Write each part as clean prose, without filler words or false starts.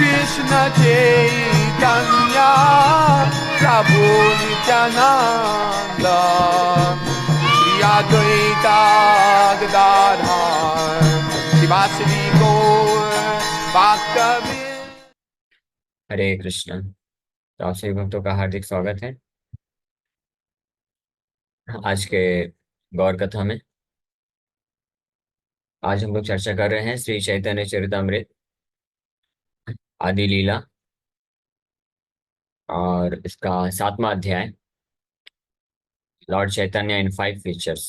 Krishna Chaitanya Prabhu Nityananda Shri Advaita Gadadhar Shivasari Gaur Bhaktavinda। हरे कृष्ण। तो आप सभी भक्तों का हार्दिक स्वागत है आज के गौर कथा में। आज हम लोग चर्चा कर रहे हैं श्री चैतन्य चरितमृत आदि लीला और इसका 7वां अध्याय लॉर्ड चैतन्य इन 5 फीचर्स।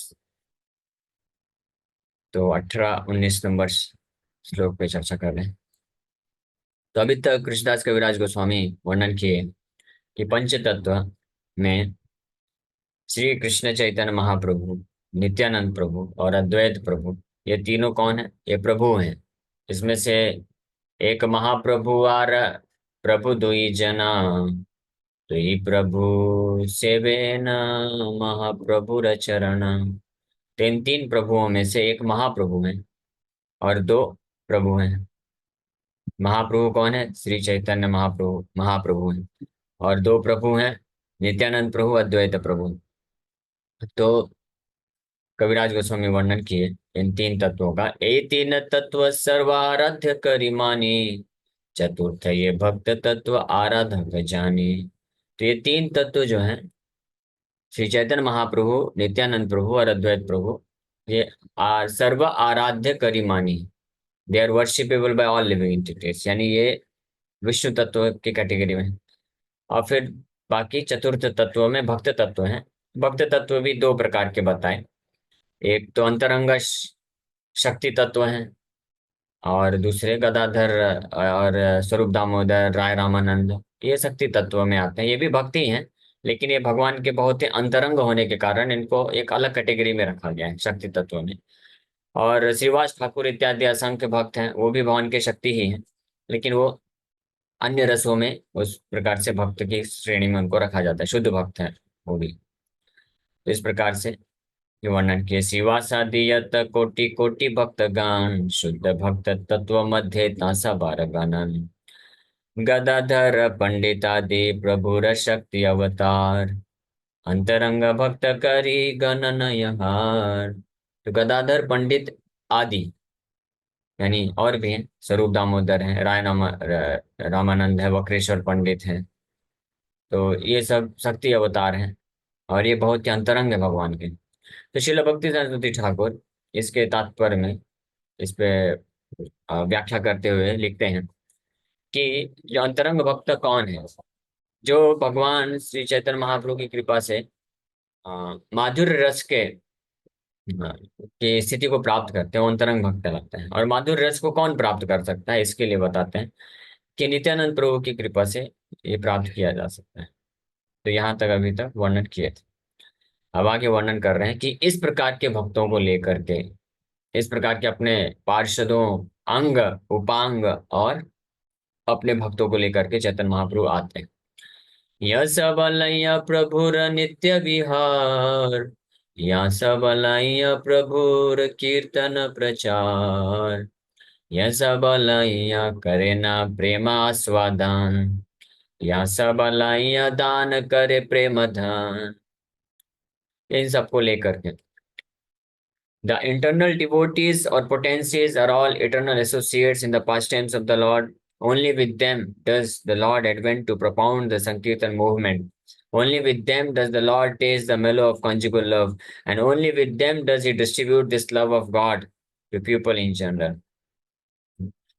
तो 18-19 नंबर श्लोक पे चर्चा कर रहे हैं। तो अभी तक कृष्णदास कविराज गोस्वामी वर्णन किए कि पंच तत्व में श्री कृष्ण चैतन्य महाप्रभु, नित्यानंद प्रभु और अद्वैत प्रभु, ये तीनों कौन है? ये प्रभु हैं। इसमें से एक महाप्रभु आर प्रभु दुई जना, दुई प्रभु सेवे न महाप्रभु चरण। तीन तीन प्रभुओं में से एक महाप्रभु है और दो प्रभु हैं। महाप्रभु कौन है? श्री चैतन्य महाप्रभु महाप्रभु हैं। और दो प्रभु हैं, नित्यानंद प्रभु, अद्वैत प्रभु। तो कविराज गोस्वामी वर्णन किए इन तीन तत्वों का। ए तीन तत्व सर्वाराध्य करिमानी, चतुर्थ ये भक्त तत्व आराधक जानी। तो ये तीन तत्व जो हैं, श्री चैतन्य महाप्रभु, नित्यानंद प्रभु और अद्वैत प्रभु, ये सर्व आराध्य करिमानी, they are worshipable by all living entities, यानी ये विष्णु तत्व की कैटेगरी में हैं। और फिर बाकी चतुर्थ तत्व में भक्त तत्व हैं। भक्त तत्व भी दो प्रकार के बताए। एक तो अंतरंग शक्ति तत्व हैं और दूसरे गदाधर और स्वरूप दामोदर राय रामानंद, ये शक्ति तत्व में आते हैं। ये भी भक्ति हैं, लेकिन ये भगवान के बहुत ही अंतरंग होने के कारण इनको एक अलग कैटेगरी में रखा गया है शक्ति तत्व में। और श्रीवास ठाकुर इत्यादि असंख्य भक्त हैं, वो भी भगवान के शक्ति ही हैं, लेकिन वो अन्य रसों में उस प्रकार से भक्त की श्रेणी में उनको रखा जाता है, शुद्ध भक्त है वो भी। तो इस प्रकार से ये वर्णन किए। शिवासादियत कोटि कोटि भक्त गान, शुद्ध भक्त तत्व मध्य तासा बार गानन। गदाधर पंडितादि प्रभुर शक्ति अवतार, अंतरंग भक्त करी गणन यहार। तो गदाधर पंडित आदि यानी और भी हैं, स्वरूप दामोदर हैं, रामानंद है, वक्रेश्वर पंडित हैं। तो ये सब शक्ति अवतार हैं और ये बहुत ही अंतरंग है भगवान के। तो श्रील भक्ति सरस्वती ठाकुर इसके तात्पर्य में इस पे व्याख्या करते हुए लिखते हैं कि जो अंतरंग भक्त कौन है? जो भगवान श्री चैतन्य महाप्रभु की कृपा से माधुर्य रस की स्थिति को प्राप्त करते हैं, वो अंतरंग भक्त कहलाते हैं। और माधुर्य रस को कौन प्राप्त कर सकता है? इसके लिए बताते हैं कि नित्यानंद प्रभु की कृपा से ये प्राप्त किया जा सकता है। तो यहाँ तक अभी तक वर्णन किए थे। अब आगे वर्णन कर रहे हैं कि इस प्रकार के भक्तों को लेकर के, इस प्रकार के अपने पार्षदों, अंग, उपांग और अपने भक्तों को लेकर के चैतन्य महाप्रभु आते हैं। यह सबलय प्रभुर नित्य विहार, यह सबलय प्रभुर कीर्तन प्रचार, यह सबलय करे न प्रेमास्वादान, यह सबलय दान करे प्रेम धन। इन सबको लेकर के the internal devotees or potencies are all eternal associates in the pastimes of the Lord. Only with them does the Lord advent to propound the Sankirtan movement. Only with them does the Lord taste the mellow of conjugal love. And only with them does he distribute this love of God to people in general.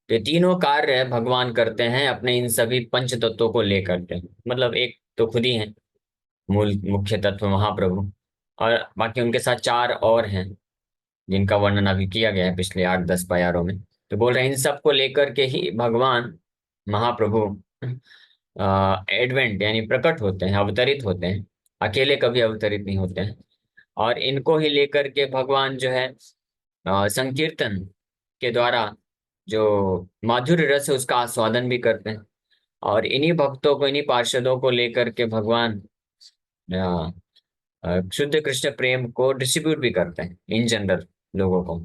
ये तीनों कार्य भगवान करते हैं अपने इन सभी पंच तत्वों को लेकर के। मतलब एक तो खुद ही है मूल मुख्य तत्व महाप्रभु, और बाकी उनके साथ चार और हैं जिनका वर्णन अभी किया गया है पिछले 8-10 पायारों में। तो बोल रहे हैं इन सब को लेकर के ही भगवान महाप्रभु एडवेंट यानी प्रकट होते हैं, अवतरित होते हैं। अकेले कभी अवतरित नहीं होते हैं। और इनको ही लेकर के भगवान जो है संकीर्तन के द्वारा जो माधुर्य रस है उसका आस्वादन भी करते हैं। और इन्हीं भक्तों को, इन्हीं पार्षदों को लेकर के भगवान शुद्ध कृष्ण प्रेम को डिस्ट्रीब्यूट भी करते हैं इन जनरल लोगों को।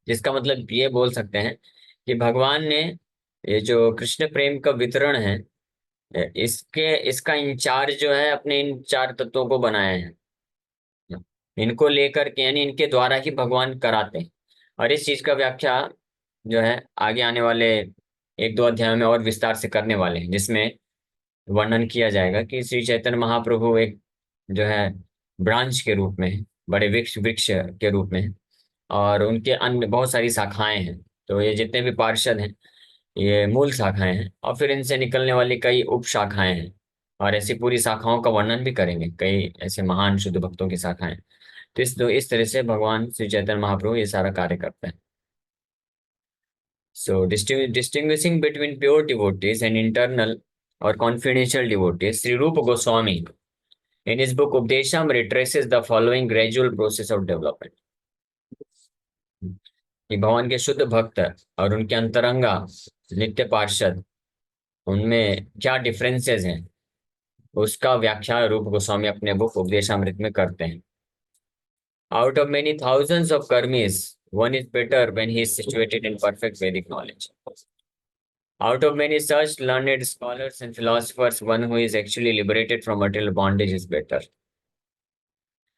जिसका मतलब ये बोल सकते हैं कि भगवान ने ये जो कृष्ण प्रेम का वितरण है, इसका इंचार्ज जो है अपने इन चार तत्वों को बनाया है। इनको लेकर के यानी इनके द्वारा ही भगवान कराते हैं। और इस चीज का व्याख्या जो है आगे आने वाले एक दो अध्यायों में और विस्तार से करने वाले हैं, जिसमें वर्णन किया जाएगा कि श्री चैतन्य महाप्रभु एक जो है ब्रांच के रूप में है, बड़े वृक्ष वृक्ष के रूप में है, और उनके अन्य बहुत सारी शाखाएं हैं। तो ये जितने भी पार्षद हैं ये मूल शाखाएं हैं, और फिर इनसे निकलने वाली कई उप शाखाएं हैं, और ऐसी पूरी शाखाओं का वर्णन भी करेंगे, कई ऐसे महान शुद्ध भक्तों की शाखाएं। तो इस तरह से भगवान श्री चैतन्य महाप्रभु ये सारा कार्य करते हैं। So, distinguishing between pure devotees and internal or confidential devotees, Sri Rupa Goswami, in his book Updeshamrit, traces the following gradual process of development. कि भगवान के शुद्ध भक्त और उनके अंतरंगा नित्य पार्षद, उनमें क्या डिफरेंसेस हैं, उसका व्याख्या रूप गोस्वामी अपने बुक उपदेशामृत में करते हैं। Out of many thousands of karmis, one is better when he is situated in perfect Vedic knowledge. Out of many such learned scholars and philosophers, one who is actually liberated from material bondage is better.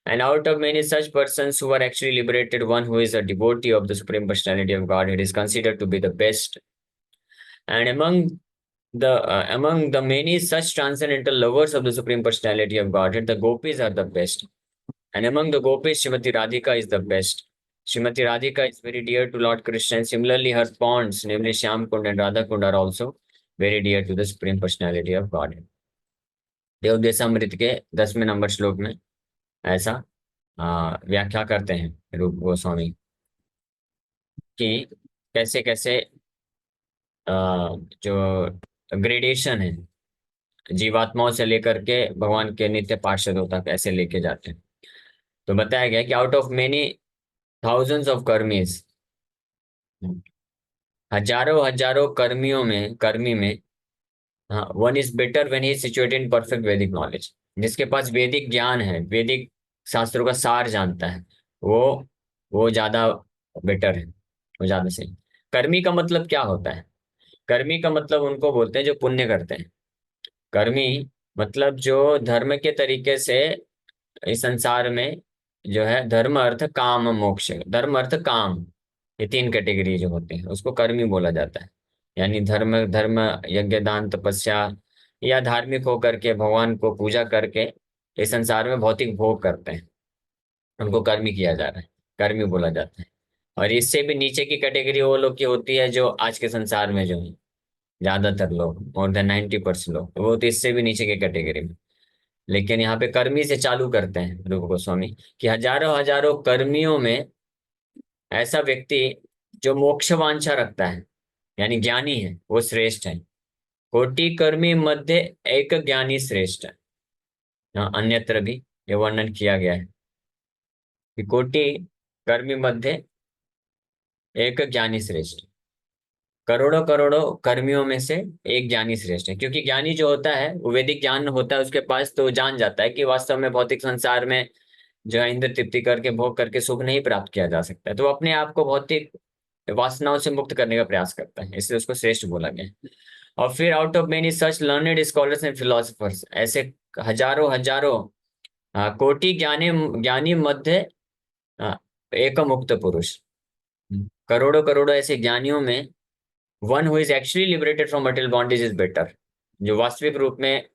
And out of many such persons who are actually liberated, one who is a devotee of the Supreme Personality of Godhead is considered to be the best. And among the many such transcendental lovers of the Supreme Personality of Godhead, the gopis are the best. And among the gopis, Srimati Radhika is the best. Srimati Radhika is very dear to Lord Krishna, and similarly her ponds, namely Shyam Kund and Radha Kund, are also very dear to the Supreme Personality of Godhead. देवदेशामृत के 10वें number श्लोक में ऐसा व्याख्या करते हैं रूप गोस्वामी कि कैसे कैसे जो ग्रेडेशन है जीवात्माओं से लेकर के भगवान के नित्य पार्षदों तक ऐसे लेके जाते हैं। तो बताया गया कि out of many thousands of karmis, हजारों हजारों कर्मी में हाँ, one is better when he is situated in perfect Vedic knowledge. जिसके पास वैदिक ज्ञान है, वैदिक शास्त्रों का सार जानता है, वो ज्यादा बेटर है, वो ज्यादा सही। कर्मी का मतलब क्या होता है? कर्मी का मतलब उनको बोलते हैं जो पुण्य करते हैं। कर्मी मतलब जो धर्म के तरीके से इस संसार में जो है धर्म अर्थ काम मोक्ष, धर्म अर्थ काम, ये तीन कैटेगरी जो होते हैं उसको कर्मी बोला जाता है। यानी धर्म धर्म यज्ञ दान तपस्या या धार्मिक होकर के भगवान को पूजा करके इस संसार में भौतिक भोग करते हैं, उनको कर्मी किया जा रहा है, कर्मी बोला जाता है। और इससे भी नीचे की कैटेगरी वो लोग की होती है जो आज के संसार में जो है ज्यादातर लोग, मोर देन 90% लोग, वो तो इससे भी नीचे की कैटेगरी में। लेकिन यहाँ पे कर्मी से चालू करते हैं रूप गोस्वामी कि हजारों हजारों कर्मियों में ऐसा व्यक्ति जो मोक्ष वांछा रखता है यानी ज्ञानी है वो श्रेष्ठ है। कोटि कर्मी मध्य एक ज्ञानी श्रेष्ठ है। अन्यत्र भी ये वर्णन किया गया है कि कोटि कर्मी मध्य एक ज्ञानी श्रेष्ठ, करोड़ों करोड़ों कर्मियों में से एक ज्ञानी श्रेष्ठ है। क्योंकि ज्ञानी जो होता है वो वैदिक ज्ञान होता है उसके पास, तो जान जाता है कि वास्तव में भौतिक संसार में जो है इंद्र तृप्ति करके भोग करके सुख नहीं प्राप्त किया जा सकता है, तो अपने आप को भौतिक वासनाओं से मुक्त करने का प्रयास करता है, इसलिए उसको श्रेष्ठ बोला गया। और फिर out of many such learned scholars and philosophers, ऐसे हजारों हजारों कोटि ज्ञानी मध्य एक मुक्त पुरुष, करोड़ों करोड़ों ऐसे ज्ञानियों में one who is actually liberated from material bondage is better, जो वास्तविक रूप में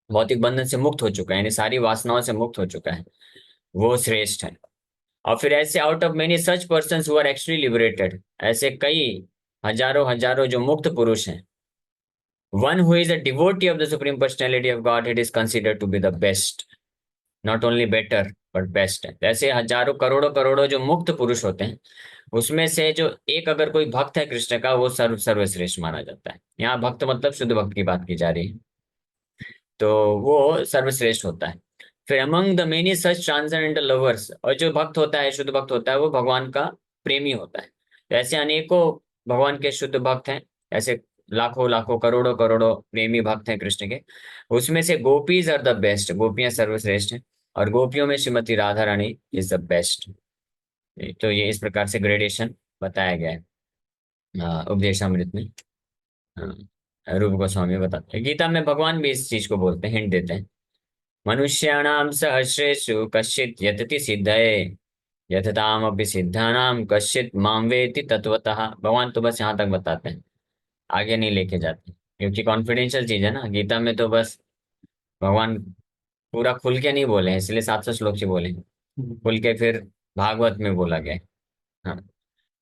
भौतिक बंधन से मुक्त हो चुका है यानी सारी वासनाओं से मुक्त हो चुका है, वो श्रेष्ठ है। और फिर ऐसे out of many such person who are actually liberated, ऐसे कई हजारों हजारों जो मुक्त पुरुष हैं, one who is a devotee of the supreme personality of God it is considered to be the best, not only better but best है। ऐसे हजारों करोड़ों करोड़ों जो मुक्त पुरुष होते हैं उसमें से जो एक अगर कोई भक्त है कृष्ण का, वो सर्वश्रेष्ठ माना जाता है। यहाँ भक्त मतलब शुद्ध भक्त की बात की जा रही है, तो वो सर्वश्रेष्ठ होता है। फिर among the many such transcendental lovers, और जो भक्त होता है शुद्ध भक्त होता है वो भगवान का प्रेमी होता है। तो ऐसे अनेकों भगवान के शुद्ध भक्त हैं, ऐसे लाखों लाखों करोड़ों करोड़ों प्रेमी भक्त हैं कृष्ण के। उसमें से गोपीज आर द बेस्ट, गोपियां सर्वश्रेष्ठ हैं, और गोपियों में Shrimati Radha Rani is the best. तो ये इस प्रकार से ग्रेडेशन बताया गया है उपदेशामृत में। हाँ, रूप गोस्वामी बताते हैं। गीता में भगवान भी इस चीज को बोलते हैं, हिंट देते हैं। मनुष्याणाम सहस्रेषु कश्चित् यतति सिद्धये यततामपि सिद्धानाम कश्चित् माम वेत्ति तत्वतः। भगवान तो बस यहाँ तक बताते हैं, आगे नहीं लेके जाते, क्योंकि कॉन्फिडेंशियल चीज है ना। गीता में तो बस भगवान पूरा खुल के नहीं बोले हैं, इसलिए 700 श्लोक से बोले हैं। खुल के फिर भागवत में बोला गया है। हाँ,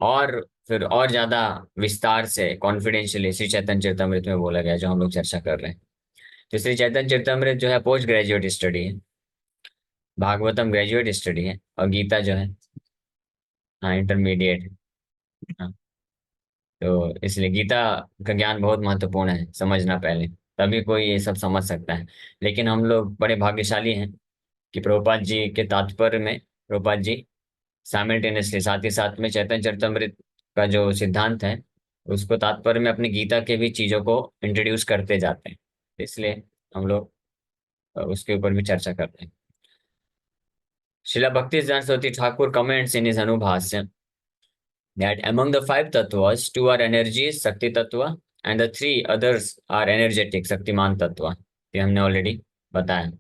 और फिर और ज्यादा विस्तार से कॉन्फिडेंशियली श्री चैतन्य चरितमृत में बोला गया है, जो हम लोग चर्चा कर रहे हैं। तो श्री चैतन्य चरितमृत जो है पोस्ट ग्रेजुएट स्टडी है, भागवतम ग्रेजुएट स्टडी है, और गीता जो है हाँ इंटरमीडिएट। हाँ, तो इसलिए गीता का ज्ञान बहुत महत्वपूर्ण है समझना पहले, तभी कोई ये सब समझ सकता है। लेकिन हम लोग बड़े भाग्यशाली हैं कि प्रभुपाद जी के तात्पर्य में प्रभुपाद जी साइमल्टेनियसली साथ ही साथ में चैतन्य चरितमृत का जो सिद्धांत है उसको तात्पर्य में अपनी गीता के भी चीजों को इंट्रोड्यूस करते जाते हैं, इसलिए हम लोग उसके ऊपर भी चर्चा करते हैं। शिला भक्ति Saraswati Thakur comments in his Anubhashya that among the five tattvas, two are energies, Shakti tattva, and the three others are energetic, Shaktimaan तत्व। ये हमने ऑलरेडी बताया।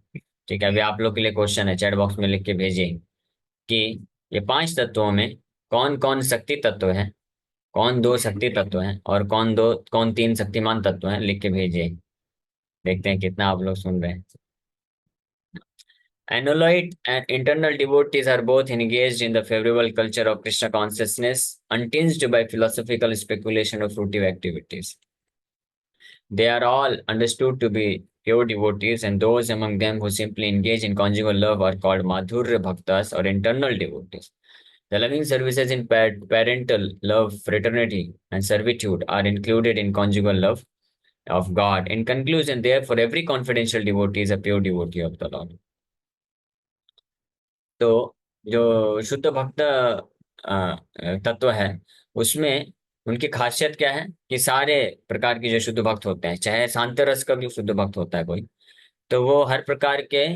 ठीक है, अभी आप लोग के लिए क्वेश्चन है, चैट बॉक्स में लिख के भेजिए कि ये पांच तत्वों में कौन कौन शक्ति तत्व है, कौन दो शक्ति तत्व हैं, और कौन तीन शक्तिमान तत्व हैं, लिख के भेजिए। देखते हैं कितना आप लोग सुन रहे हैं। Annuloid and internal devotees are both engaged in the favorable culture of Krishna consciousness, untinged by philosophical speculation or fruitive activities. They are all understood to be pure devotees, and those among them who simply engage in conjugal love are called Madhurya Bhaktas or internal devotees. The loving services in parental love, fraternity, and servitude are included in conjugal love of God. In conclusion, therefore, every confidential devotee is a pure devotee of the Lord. तो जो शुद्ध भक्त तत्व है उसमें उनकी खासियत क्या है कि सारे प्रकार के जो शुद्ध भक्त होते हैं, चाहे शांत रस का भी शुद्ध भक्त होता है कोई, तो वो हर प्रकार के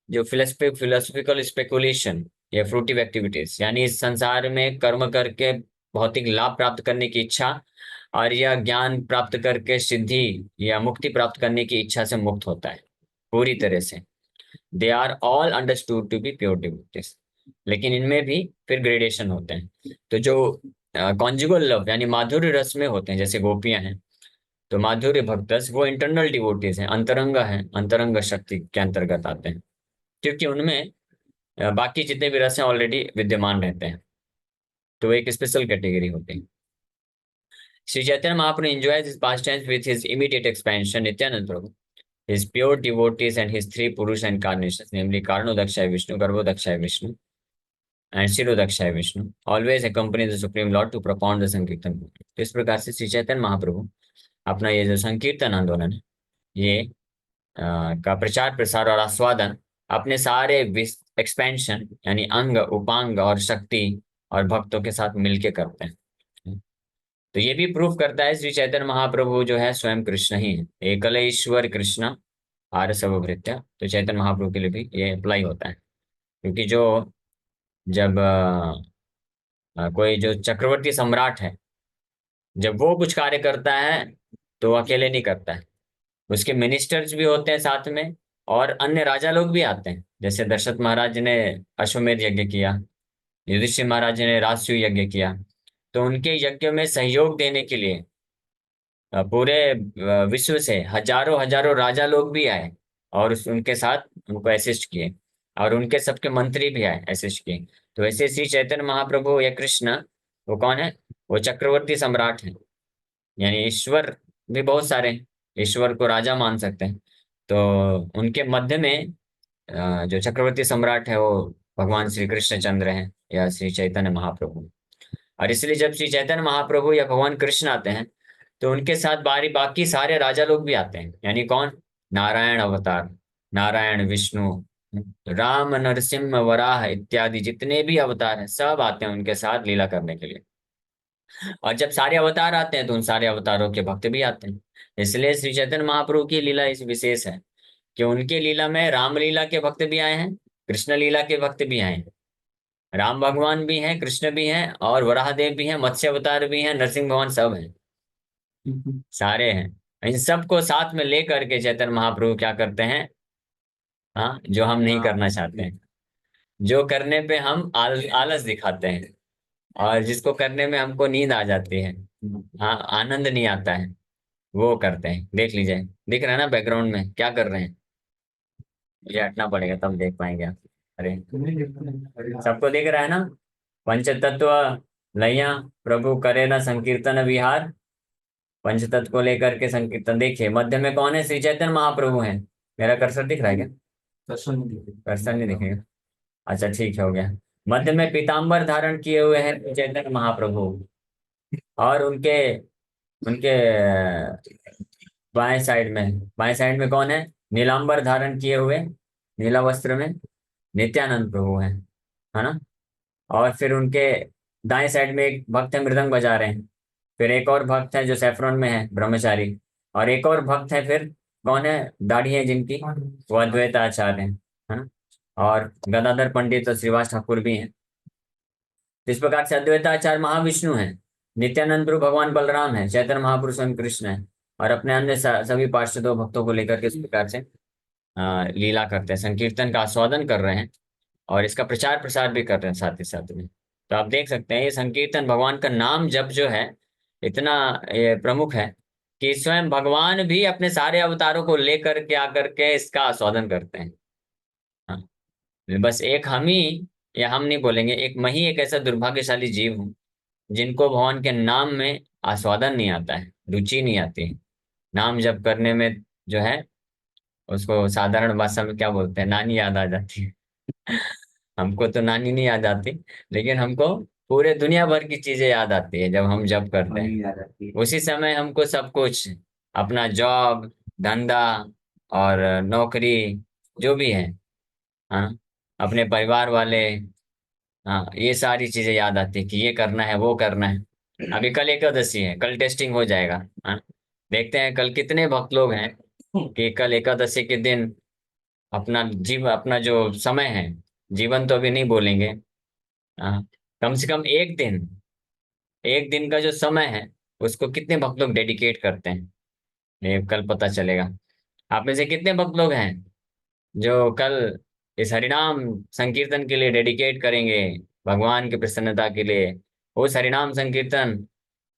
जो फिलोसफिकल स्पेकुलेशन या फ्रूटिव एक्टिविटीज, यानी इस संसार में कर्म करके भौतिक लाभ प्राप्त करने की इच्छा और या ज्ञान प्राप्त करके सिद्धि या मुक्ति प्राप्त करने की इच्छा से मुक्त होता है पूरी तरह से। They are all understood to be pure devotees. लेकिन इनमें भी फिर ग्रेडेशन होते हैं। तो जो कॉन्जुगल लव यानी माधुर्य रस में होते हैं, जैसे गोपियां हैं, तो माधुर्य भक्तस वो इंटरनल डिवोटीज हैं, अंतरंग हैं, अंतरंग शक्ति के अंतर्गत आते हैं, क्योंकि उनमें बाकी जितने भी रस हैं ऑलरेडी विद्यमान रहते हैं, तो वो एक स्पेशल कैटेगरी होती है। Shri Chaitanya Mahaprabhu enjoys his pastimes with his immediate expansion, Nityanand Prabhu. His pure devotees and his three Purusha incarnations, namely Karnodakshay Vishnu, Garbhodakshay Vishnu, and Shirodakshay Vishnu, always accompany the Supreme Lord to propound the Sankirtan movement. तो इस प्रकार से श्री चैतन्य महाप्रभु अपना ये जो संकीर्तन आंदोलन है, ये का प्रचार प्रसार और आस्वादन अपने सारे एक्सपेंशन यानी अंग उपांग और शक्ति और भक्तों के साथ मिलके करते हैं। तो ये भी प्रूफ करता है श्री चैतन्य महाप्रभु जो है स्वयं कृष्ण ही है, एकल ईश्वर कृष्ण आर्य सर्वभृत्य। तो चैतन्य महाप्रभु के लिए भी ये अप्लाई होता है, क्योंकि जो जब कोई जो चक्रवर्ती सम्राट है, जब वो कुछ कार्य करता है तो वो अकेले नहीं करता है, उसके मिनिस्टर्स भी होते हैं साथ में, और अन्य राजा लोग भी आते हैं। जैसे दशरथ महाराज ने अश्वमेध यज्ञ किया, युधिष्ठिर महाराज ने राजसूय यज्ञ किया, तो उनके यज्ञ में सहयोग देने के लिए पूरे विश्व से हजारों हजारों राजा लोग भी आए और उनके साथ उनको असिस्ट किए, और उनके सबके मंत्री भी आए असिस्ट किए। तो ऐसे श्री चैतन्य महाप्रभु या कृष्ण वो कौन है? वो चक्रवर्ती सम्राट है, यानी ईश्वर भी बहुत सारे हैं, ईश्वर को राजा मान सकते हैं। तो उनके मध्य में जो चक्रवर्ती सम्राट है वो भगवान श्री कृष्णचंद्र हैं या श्री चैतन्य महाप्रभु। और इसलिए जब श्री चैतन्य महाप्रभु या भगवान कृष्ण आते हैं तो उनके साथ बाकी सारे राजा लोग भी आते हैं, यानी कौन? नारायण अवतार, नारायण, विष्णु, राम, नरसिंह, वराह इत्यादि जितने भी अवतार हैं सब आते हैं उनके साथ लीला करने के लिए। और जब सारे अवतार आते हैं तो उन सारे अवतारों के भक्त भी आते हैं। इसलिए श्री चैतन्य महाप्रभु की लीला इस विशेष है कि उनकी लीला में राम लीला के भक्त भी आए हैं, कृष्ण लीला के भक्त भी आए हैं। राम भगवान भी हैं, कृष्ण भी हैं, और वराहदेव भी हैं, मत्स्य अवतार भी हैं, नरसिंह भगवान सब हैं। सारे हैं। इन सबको साथ में लेकर के चैतन्य महाप्रभु क्या करते हैं? हाँ, जो हम नहीं करना चाहते हैं, जो करने पे हम आलस दिखाते हैं, और जिसको करने में हमको नींद आ जाती है, हाँ, आनंद नहीं आता है, वो करते हैं। देख लीजिए, दिख रहा है ना बैकग्राउंड में क्या कर रहे हैं? ये हटना पड़ेगा तब देख पाएंगे आप। अरे, सबको दिख रहा है ना? पंच तत्व लैया प्रभु करे ना संकीर्तन विहार। पंच तत्व को लेकर के संकीर्तन। देखिए मध्य में कौन है? श्री चैतन्य महाप्रभु हैं। मेरा कर्सर दिख रहा है क्या? कर्सर नहीं दिखेगा? अच्छा, ठीक है, हो गया। मध्य में पीताम्बर धारण किए हुए हैं श्री चैतन्य महाप्रभु, और उनके उनके बाएं साइड में कौन है? नीलांबर धारण किए हुए, नीला वस्त्र में नित्यानंद प्रभु हैं, है ना? और फिर उनके दाएं साइड में एक भक्त है, मृदंग बजा रहे हैं। फिर एक और भक्त है जो सैफरन में है, ब्रह्मचारी। और एक और भक्त है फिर, कौन है? दाढ़ी है जिनकी, वो अद्वैत आचार्य हैं, है ना? और गदाधर पंडित और श्रीवास ठाकुर भी हैं। तो इस प्रकार से अद्वैताचार्य महाविष्णु हैं, नित्यानंद प्रभु भगवान बलराम है, चैतन्य महापुरुष स्वयं कृष्ण है, और अपने अन्य सभी पार्षदों भक्तों को लेकर के इस प्रकार से लीला करते हैं, संकीर्तन का आस्वादन कर रहे हैं, और इसका प्रचार प्रसार भी कर रहे हैं साथ ही साथ में। तो आप देख सकते हैं ये संकीर्तन, भगवान का नाम जप जो है, इतना ये प्रमुख है कि स्वयं भगवान भी अपने सारे अवतारों को लेकर के आकर के इसका आस्वादन करते हैं। हाँ, बस एक हम ही, या हम नहीं बोलेंगे, एक मैं ही एक ऐसा दुर्भाग्यशाली जीव हूँ जिनको भगवान के नाम में आस्वादन नहीं आता है, रुचि नहीं आती है। नाम जप करने में जो है, उसको साधारण भाषा में क्या बोलते हैं, नानी याद आ जाती है। हमको तो नानी नहीं याद आती, लेकिन हमको पूरे दुनिया भर की चीजें याद आती है जब हम जब करते हैं। उसी समय हमको सब कुछ, अपना जॉब, धंधा और नौकरी, जो भी है, हाँ, अपने परिवार वाले, हाँ, ये सारी चीजें याद आती है कि ये करना है, वो करना है। अभी कल एकादशी है, कल टेस्टिंग हो जाएगा। हाँ, देखते हैं कल कितने भक्त लोग हैं कि कल एकादशी के दिन अपना जो समय है, जीवन तो अभी नहीं बोलेंगे, हाँ, कम से कम एक दिन का जो समय है, उसको कितने भक्त लोग डेडिकेट करते हैं, ये कल पता चलेगा। आप में से कितने भक्त लोग हैं जो कल इस हरिनाम संकीर्तन के लिए डेडिकेट करेंगे, भगवान की प्रसन्नता के लिए? उस हरिनाम संकीर्तन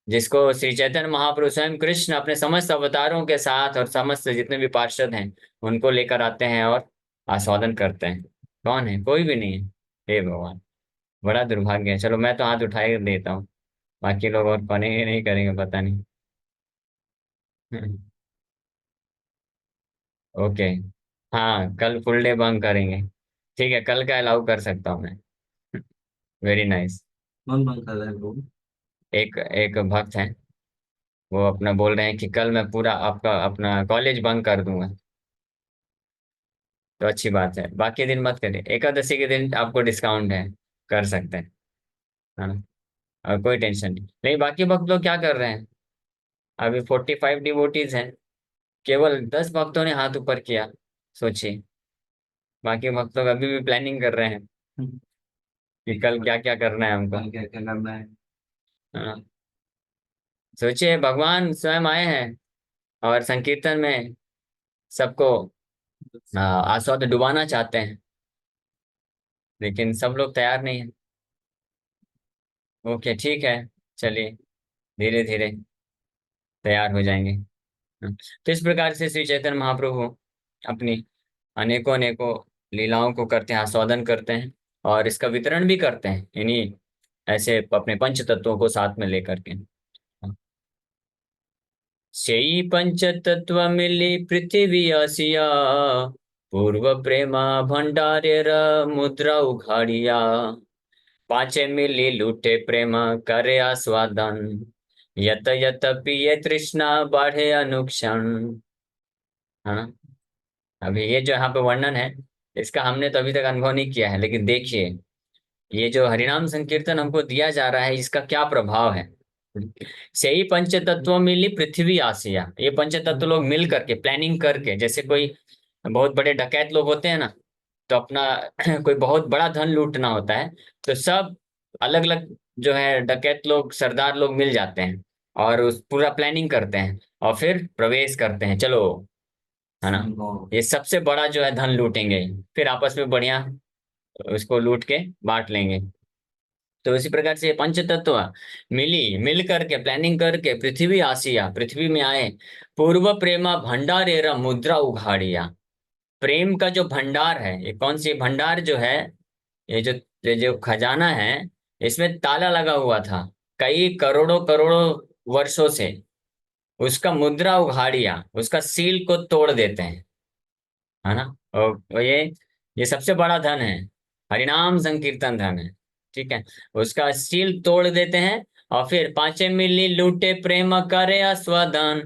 जिसको श्री चैतन्य महाप्रभु स्वयं कृष्ण अपने समस्त अवतारों के साथ और समस्त जितने भी पार्षद हैं उनको लेकर आते हैं और आस्वादन करते हैं। कौन है? कोई भी नहीं है। हे भगवान, बड़ा दुर्भाग्य है। चलो, मैं तो हाथ उठा ही देता हूँ, बाकी लोग और करेंगे नहीं करेंगे पता नहीं। ओके, हाँ, कल फुल डे बंक करेंगे। ठीक है, कल का अलाउ कर सकता हूँ मैं। Very nice. कौन बंद कर रहा है वो? एक एक भक्त है, वो अपना बोल रहे हैं कि कल मैं पूरा आपका अपना कॉलेज बंक कर दूंगा। तो अच्छी बात है, बाकी दिन मत करिए, एकादशी के दिन आपको डिस्काउंट है, कर सकते हैं, है ना? और कोई टेंशन नहीं। नहीं, बाकी भक्त लोग क्या कर रहे हैं? अभी 45 डिवोटीज हैं, केवल 10 भक्तों ने हाथ ऊपर किया। सोचिए, बाकी भक्त लोग अभी भी प्लानिंग कर रहे हैं कि कल क्या क्या करना है हमको। क्या क्या करना है? हाँ, सोचिए, भगवान स्वयं आए हैं और संकीर्तन में सबको आस्वाद डुबाना चाहते हैं, लेकिन सब लोग तैयार नहीं है। ओके, ठीक है, चलिए, धीरे धीरे तैयार हो जाएंगे। तो इस प्रकार से श्री चैतन्य महाप्रभु अपनी अनेकों अनेकों लीलाओं को करते हैं, आस्वादन करते हैं, और इसका वितरण भी करते हैं इन्हीं ऐसे अपने पंच तत्वों को साथ में लेकर के। सेई पंच तत्व मिली पृथ्वी आसिया, पूर्व प्रेमा भंडारेर मुद्रा उघाड़िया। पांचे मिली लूटे प्रेम करे आस्वादन, यत यत पिए तृष्णा बढ़े अनुक्षण। है ना? अभी ये जो यहाँ पे वर्णन है, इसका हमने तो अभी तक अनुभव नहीं किया है, लेकिन देखिए, ये जो हरिनाम संकीर्तन हमको दिया जा रहा है, इसका क्या प्रभाव है। से ही पंच तत्वों मिली पृथ्वी आसिया, ये पंच तत्व लोग मिल करके प्लानिंग करके, जैसे कोई बहुत बड़े डकैत लोग होते हैं ना, तो अपना कोई बहुत बड़ा धन लूटना होता है, तो सब अलग अलग जो है डकैत लोग, सरदार लोग मिल जाते हैं, और उस पूरा प्लानिंग करते हैं और फिर प्रवेश करते हैं, चलो, है ना। संभव। ये सबसे बड़ा जो है धन लूटेंगे, फिर आपस में बढ़िया उसको लूट के बांट लेंगे। तो इसी प्रकार से ये पंच तत्व मिल करके प्लानिंग करके पृथ्वी आसिया, पृथ्वी में आए। पूर्व प्रेमा भंडारेर मुद्रा उघाड़िया। प्रेम का जो भंडार है, ये कौन सी भंडार जो है, ये जो खजाना है, इसमें ताला लगा हुआ था कई करोड़ों करोड़ों वर्षों से। उसका मुद्रा उघाड़िया, उसका सील को तोड़ देते हैं, है ना। और ये सबसे बड़ा धन है, हरिनाम संकीर्तन धन है। ठीक है, उसका सील तोड़ देते हैं। और फिर पांचे मिली लूटे प्रेम करे आस्वादन,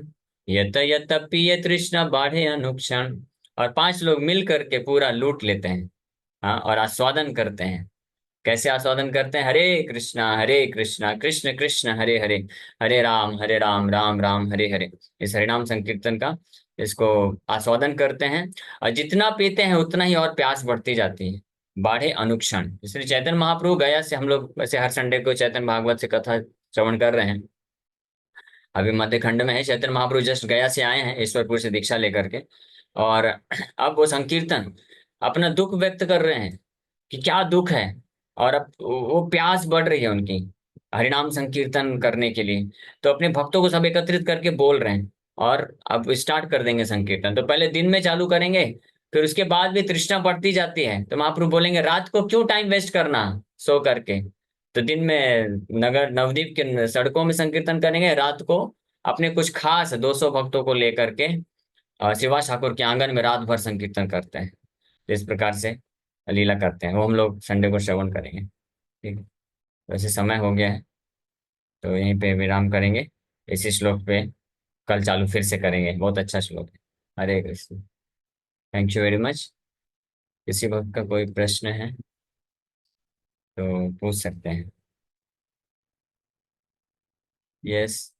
यत यत पिय तृष्णा बाढ़े अनुक्षण। और पांच लोग मिल करके पूरा लूट लेते हैं, हाँ, और आस्वादन करते हैं। कैसे आस्वादन करते हैं? हरे कृष्णा कृष्ण कृष्ण हरे हरे, हरे राम राम राम हरे हरे। इस हरिनाम संकीर्तन का इसको आस्वादन करते हैं। और जितना पीते हैं उतना ही और प्यास बढ़ती जाती है, बाढ़े अनुक्षण। इसलिए चैतन्य महाप्रभु गया से, हम लोग वैसे हर संडे को चैतन्य भागवत से कथा श्रवण कर रहे हैं। अभी मध्य खंड में है, चैतन्य महाप्रभु जस्ट गया से आए हैं ईश्वरपुर से दीक्षा लेकर के। और अब वो संकीर्तन अपना दुख व्यक्त कर रहे हैं कि क्या दुख है। और अब वो प्यास बढ़ रही है उनकी हरिनाम संकीर्तन करने के लिए। तो अपने भक्तों को सब एकत्रित करके बोल रहे हैं, और अब स्टार्ट कर देंगे संकीर्तन। तो पहले दिन में चालू करेंगे, फिर उसके बाद भी तृष्णा बढ़ती जाती है तो महाप्रभु बोलेंगे रात को क्यों टाइम वेस्ट करना सो करके। तो दिन में नगर नवद्वीप के सड़कों में संकीर्तन करेंगे, रात को अपने कुछ खास 200 भक्तों को लेकर के शिवा ठाकुर के आंगन में रात भर संकीर्तन करते हैं। तो इस प्रकार से लीला करते हैं, वो हम लोग संडे को श्रवण करेंगे। ठीक है, वैसे समय हो गया है तो यहीं पे विराम करेंगे। इसी श्लोक पे कल चालू फिर से करेंगे, बहुत अच्छा श्लोक है। Hare Krishna. Thank you very much. किसी भक्त का कोई प्रश्न है तो पूछ सकते हैं। यस,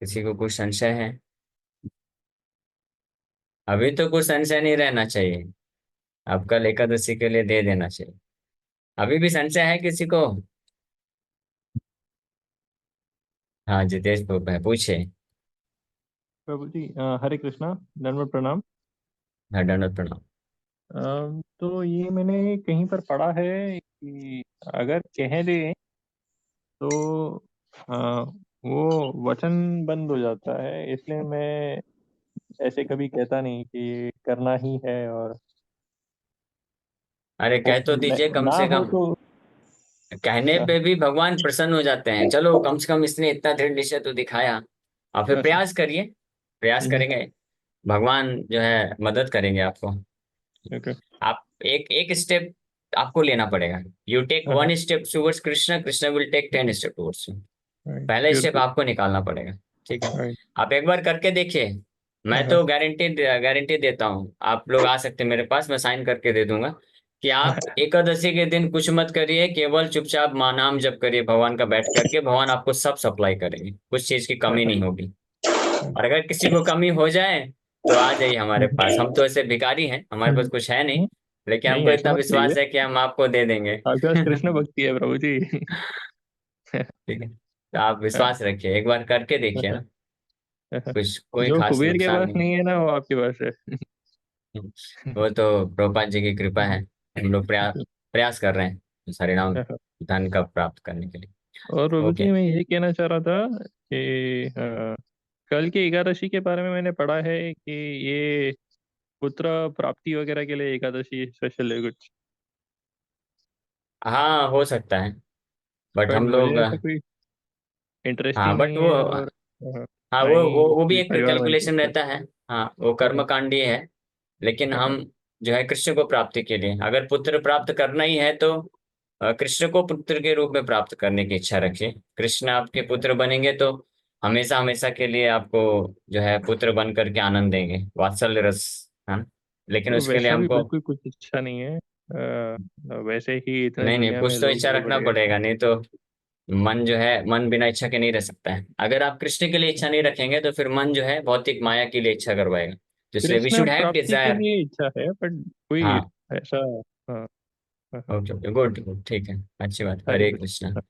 किसी को कुछ संशय है? अभी तो कुछ संशय नहीं रहना चाहिए, अब कल एकादशी के लिए दे देना चाहिए। अभी भी संशय है किसी को? हाँ, जितेश है, पूछे। प्रभु जी हरे कृष्णा, दंडवत प्रणाम। हाँ, दंडवत प्रणाम। तो ये मैंने कहीं पर पढ़ा है कि अगर कह दे तो अ, वो वचन बंद हो जाता है, इसलिए मैं ऐसे कभी कहता नहीं कि ये करना ही है। और अरे वो कह तो दीजिए कम ना से हो कम। तो कहने पे भी भगवान प्रसन्न हो जाते हैं। चलो, कम से कम इसने इतना दृढ़ निश्चय तो दिखाया। और फिर प्रयास करिए, प्रयास हम्म, करेंगे, भगवान जो है मदद करेंगे आपको। ओके। आप एक एक स्टेप आपको लेना पड़ेगा। यू टेक हाँ हाँ, one step towards Krishna, Krishna will take 10 step towards you. Right, पहला श्योर स्टेप श्योर, आपको निकालना पड़ेगा। ठीक है, राइट। आप एक बार करके देखिए। हाँ मैं हाँ। तो गारंटी देता हूँ, आप लोग आ सकते हैं मेरे पास, मैं साइन करके दे दूंगा कि आप एकादशी के दिन कुछ मत करिए, केवल चुपचाप माँ नाम जप करिए भगवान का, बैठ करके भगवान आपको सब सप्लाई करेंगे, कुछ चीज की कमी नहीं होगी। और अगर किसी को कमी हो जाए तो आ जाइए हमारे पास। हम तो ऐसे भिखारी हैं, हमारे पास कुछ है नहीं, लेकिन नहीं, हमको ऐसा इतना मत कहिए। विश्वास है कि हम आपको दे देंगे। आपके पास कृष्ण भक्ति है प्रभु जी। ठीक है, तो आप विश्वास रखिए, एक बार करके देखिए ना, कुछ कोई जो खास कुबेर के नुकसान पास नहीं। नहीं है ना, वो आपके पास है। वो तो प्रभुपाद जी की कृपा है। हम लोग प्रयास कर रहे हैं इस हरिनाम धन का प्राप्त करने के लिए। और प्रभु ओके। जी, मैं यही कहना चाह रहा था कि कल की एकादशी के बारे में मैंने पढ़ा है कि ये पुत्र प्राप्ति वगैरह के लिए एकादशी स्पेशल है कुछ। हाँ, हो सकता है, बट बट हम मुझे लोग ऐसा कोई इंटरेस्ट ही हाँ, बट नहीं वो, है। और हाँ, ना ही वो भी कोई एक परिवार में कैलकुलेशन इंटरेस्ट है। रहता है। हाँ, वो कर्मकांडी है। लेकिन हम जो है कृष्ण को प्राप्ति के लिए, अगर पुत्र प्राप्त करना ही है तो कृष्ण को पुत्र के रूप में प्राप्त करने की इच्छा रखिए। कृष्ण आपके पुत्र बनेंगे तो हमेशा हमेशा के लिए आपको जो है पुत्र बन करके आनंद देंगे, वात्सल्य रस। हाँ, लेकिन तो उसके लिए वैसा भी हमको, बिल्कुल कुछ इच्छा नहीं है। वैसे ही इतने नहीं नहीं, दुनिया में कुछ तो लोग इच्छा बड़े रखना बड़े। पड़ेगा, नहीं तो मन जो है, मन बिना इच्छा के नहीं रह सकता है। अगर आप कृष्ण के लिए इच्छा नहीं रखेंगे तो फिर मन जो है भौतिक माया के लिए इच्छा करवाएगा। तो इसलिए वी कृष्ण शुड हैव प्राप्ति के डिजायर। लिए इच्छा है, बट कोई हाँ, ऐसा। हाँ, हाँ, हाँ, ओके ओके, गुड गुड, ठीक है, अच्छी बात, हरे हरे कृष्ण। कृष्णा।